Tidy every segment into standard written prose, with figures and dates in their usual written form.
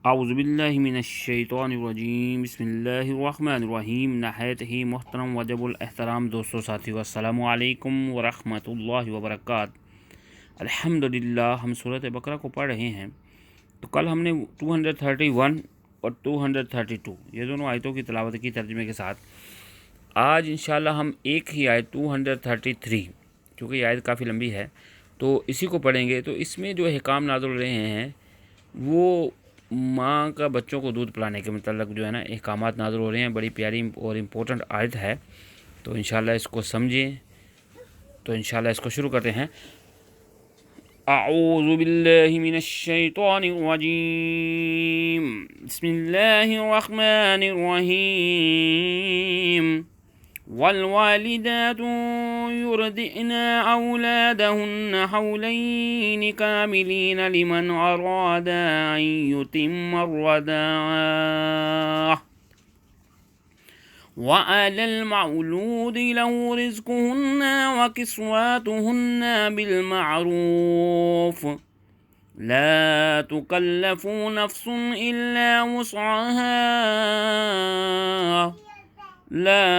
اعوذ باللہ من الشیطان الرجیم، بسم اللہ الرحمن الرحیم۔ نہایت ہی محترم وجب الاحترام دوستو ساتھیو، السلام علیکم ورحمۃ اللہ وبرکاتہ۔ الحمدللہ ہم سورۃ بقرہ کو پڑھ رہے ہیں۔ تو کل ہم نے 231 اور 232 یہ دونوں آیتوں کی تلاوت کی ترجمے کے ساتھ۔ آج انشاءاللہ ہم ایک ہی آیت 233، چونکہ یہ آیت کافی لمبی ہے تو اسی کو پڑھیں گے۔ تو اس میں جو احکام نازل ہو رہے ہیں وہ ماں کا بچوں کو دودھ پلانے کے متعلق جو ہے نا احکامات نازل ہو رہے ہیں۔ بڑی پیاری اور امپورٹنٹ آیت ہے، تو انشاءاللہ اس کو سمجھیں۔ تو انشاءاللہ اس کو شروع کرتے ہیں۔ اعوذ باللہ من الشیطان الرجیم، بسم اللہ الرحمن الرحیم۔ والوالدات يرضعن أولادهن حولين كاملين لمن أراد أن يتم الرضاعة وعلى المولود له رزقهن وكسوتهن بالمعروف لا تكلف نفس إلا وسعها لا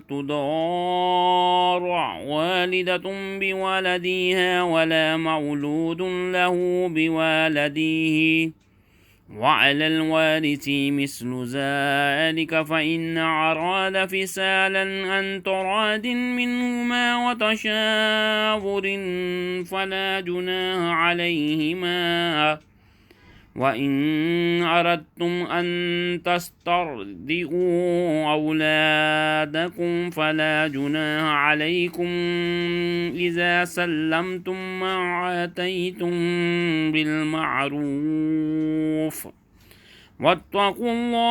تضار والدة بولدها ولا مولود له بوالده وعلى الوارث مثل ذلك فإن أراد فصالا عن تراض منهما وتشاور فلا جناح عليهما وَإِنْ أَرَدْتُمْ أَنْ تَسْتَرْضِعُوا أَوْلَادَكُمْ فَلَا جُنَاحَ عَلَيْكُمْ إِذَا سَلَّمْتُمْ مَا آتَيْتُمْ بِالْمَعْرُوفِ وَاتَّقُوا اللَّهَ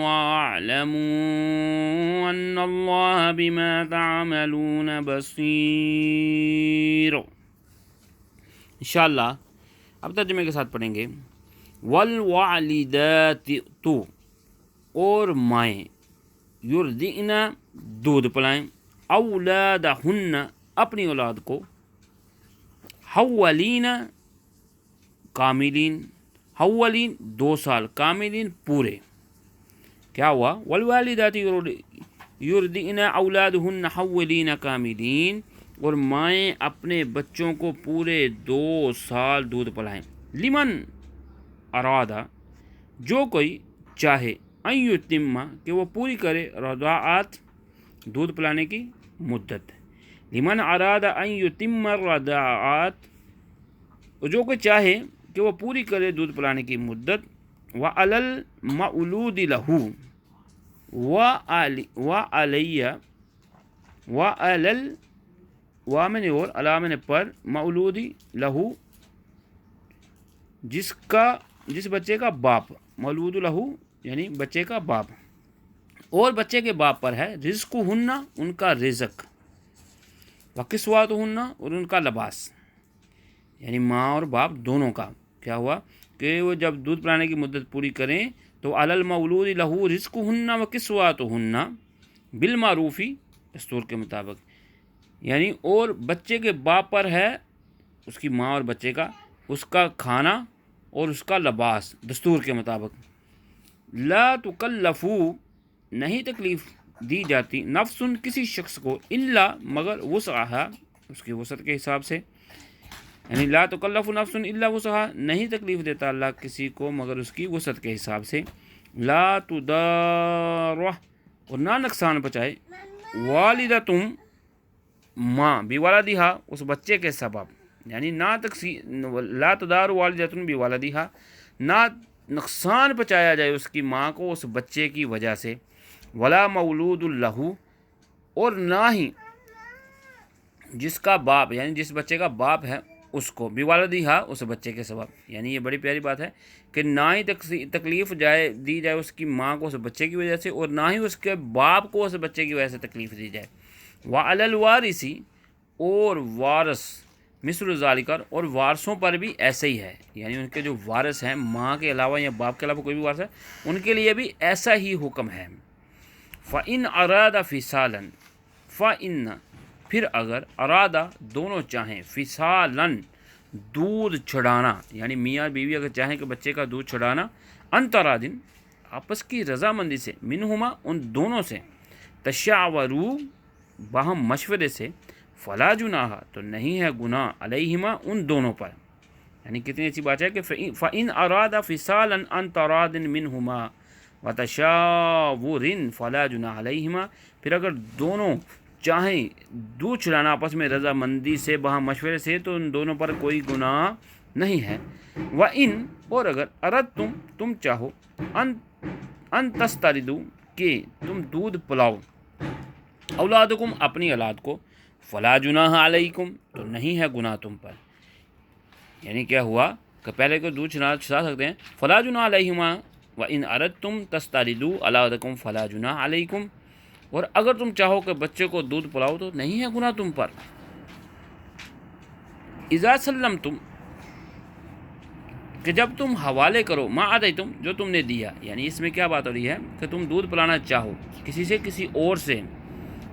وَاعْلَمُوا أَنَّ اللَّهَ بِمَا تَعْمَلُونَ بَصِيرٌ۔ انشاءاللہ اب ترجمے کے ساتھ پڑھیں گے۔ والوالدات اور مائیں، یرضعن دودھ پلائیں، اولادہن اپنی اولاد کو، حولین کاملین، حولین 2 سال، کاملین پورے۔ کیا ہوا؟ والوالدات یرضعن اولادہن حولین کاملین، اور مائیں اپنے بچوں کو پورے 2 سال دودھ پلائیں۔ لمن ارادہ جو کوئی چاہے، ان یتم کہ وہ پوری کرے، رضاعت دودھ پلانے کی مدت۔ لمن ارادہ ان یتم الرضاعت جو کوئی چاہے کہ وہ پوری کرے دودھ پلانے کی مدت۔ وعلی المولود لہ وعلی اور علامن پر، مولودی لہو جس بچے کا باپ، مولود لہو یعنی بچے کا باپ، اور بچے کے باپ پر ہے، رزق ہن ان کا رزق، وکسوات ہن اور ان کا لباس، یعنی ماں اور باپ دونوں کا۔ کیا ہوا کہ وہ جب دودھ پلانے کی مدت پوری کریں تو علی المولود لہو رزق ہن وکسوات ہن بالمعروفی، دستور کے مطابق، یعنی اور بچے کے باپ پر ہے، اس کی ماں اور بچے کا، اس کا کھانا اور اس کا لباس دستور کے مطابق۔ لا تکلفو نہیں تکلیف دی جاتی، نفس کسی شخص کو، الا مگر وسعها اس کی وسعت کے حساب سے، یعنی لا تکلف نفس الا وسعها نہیں تکلیف دیتا اللہ کسی کو مگر اس کی وسعت کے حساب سے۔ لا تضار اور نہ نقصان پہنچائے، والدتم ماں، بولدہا اس بچے کے سبب، یعنی نہ لا تضار والدتن بولدہا نہ نقصان پہنچایا جائے اس کی ماں کو اس بچے کی وجہ سے۔ ولا مولود لہو اور نہ ہی جس کا باپ یعنی جس بچے کا باپ ہے اس کو، بولدہا اس بچے کے سبب، یعنی یہ بڑی پیاری بات ہے کہ نہ ہی تکلیف دی جائے اس کی ماں کو اس بچے کی وجہ سے، اور نہ ہی اس کے باپ کو اس بچے کی وجہ سے تکلیف دی جائے۔ وعلی الوارث اور وارث مثل ذالک اور وارثوں پر بھی ایسے ہی ہے، یعنی ان کے جو وارث ہیں ماں کے علاوہ یا باپ کے علاوہ کوئی بھی وارث ہے ان کے لیے بھی ایسا ہی حکم ہے۔ فَإِنْ أَرَادَ فِصَالًا فَإِنَّ پھر اگر ارادہ دونوں چاہیں، فصالاً دودھ چھڑانا، یعنی میاں بیوی اگر چاہیں کہ بچے کا دودھ چھڑانا، ان ترادن آپس کی رضامندی سے، منہما ان دونوں سے، تشاورو باہم مشورے سے، فلا جناح تو نہیں ہے گناہ، علیہما ان دونوں پر. یعنی کتنی اچھی بات ہے کہ فَإِنْ أَرَادَ فِصَالًا عَنْ تَرَادٍ مِّنْهُمَا وَتَشَاوُرٍ فَلَا جُنَاحَ عَلَيْهِمَا. پھر اگر دونوں چاہیں دودھ چھڑانا آپس میں رضامندی سے، باہم مشورے سے، تو ان دونوں پر کوئی گناہ نہیں ہے. وَإِنْ اور اگر تم چاہو، ان تستردو کہ تم دودھ پلاؤ، اولادکم اپنی اولاد کو، فلا جناح علیکم تو نہیں ہے گناہ تم پر. یعنی کیا ہوا کہ پہلے کو دودھ چھڑا سکتے ہیں، فلا جناح علیہما وَإِنْ أَرَدْتُمْ تَسْتَرِدُوا أَوْلَادَكُمْ فَلَا جُنَاحَ عَلَيْكُمْ. اور اگر تم چاہو کہ بچے کو دودھ پلاؤ تو نہیں ہے گناہ تم پر. اذا سلمتم کہ جب تم حوالے کرو، ما آتیتم جو تم نے دیا. یعنی اس میں کیا بات ہو رہی ہے کہ تم دودھ پلانا چاہو کسی سے، کسی اور سے،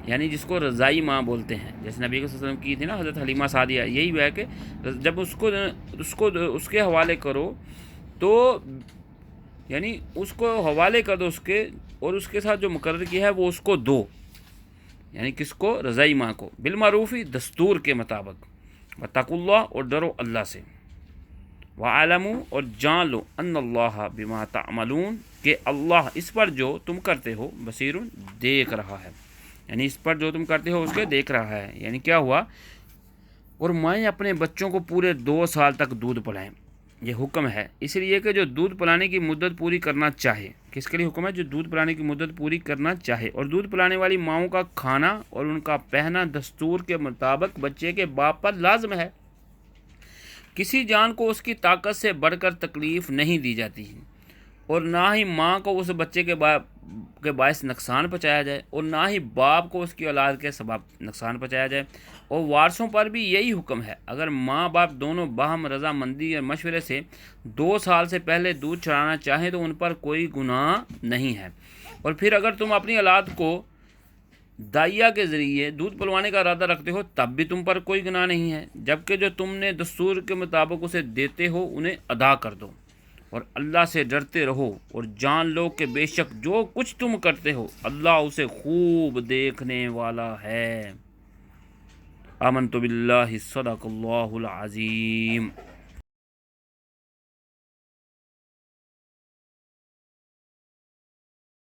یعنی جس کو رضائی ماں بولتے ہیں، جیسے نبی صلی اللہ علیہ وسلم کی تھی نا حضرت حلیمہ سعدیہ. یہی ہے کہ جب اس کے حوالے کرو تو یعنی اس کو حوالے کر دو اس کے، اور اس کے ساتھ جو مقرر کیا ہے وہ اس کو دو. یعنی کس کو؟ رضائی ماں کو. بالمعروفی دستور کے مطابق. واتقوا اللہ اور ڈرو اللہ سے. وَعَلَمُوا اور جان لو، ان اللہ بما تعملون کہ اللہ اس پر جو تم کرتے ہو، بصیر دیکھ رہا ہے. یعنی اس پر جو تم کرتے ہو اس کے دیکھ رہا ہے. یعنی کیا ہوا؟ اور مائیں اپنے بچوں کو پورے 2 سال تک دودھ پلائیں. یہ حکم ہے اس لیے کہ جو دودھ پلانے کی مدت پوری کرنا چاہے. کس کے لیے حکم ہے؟ جو دودھ پلانے کی مدت پوری کرنا چاہے. اور دودھ پلانے والی ماؤں کا کھانا اور ان کا پہنا دستور کے مطابق بچے کے باپ پر لازم ہے. کسی جان کو اس کی طاقت سے بڑھ کر تکلیف نہیں دی جاتی، اور نہ ہی ماں کو اس بچے کے باعث نقصان پہنچایا جائے، اور نہ ہی باپ کو اس کی اولاد کے سبب نقصان پہنچایا جائے. اور وارثوں پر بھی یہی حکم ہے. اگر ماں باپ دونوں باہم رضامندی اور مشورے سے 2 سال سے پہلے دودھ چڑھانا چاہیں تو ان پر کوئی گناہ نہیں ہے. اور پھر اگر تم اپنی اولاد کو دائیا کے ذریعے دودھ پلوانے کا ارادہ رکھتے ہو تب بھی تم پر کوئی گناہ نہیں ہے، جبکہ جو تم نے دستور کے مطابق اسے دیتے ہو انہیں ادا کر دو. اور اللہ سے ڈرتے رہو اور جان لو کہ بے شک جو کچھ تم کرتے ہو اللہ اسے خوب دیکھنے والا ہے. آمنت باللہ، صدق اللہ العظیم.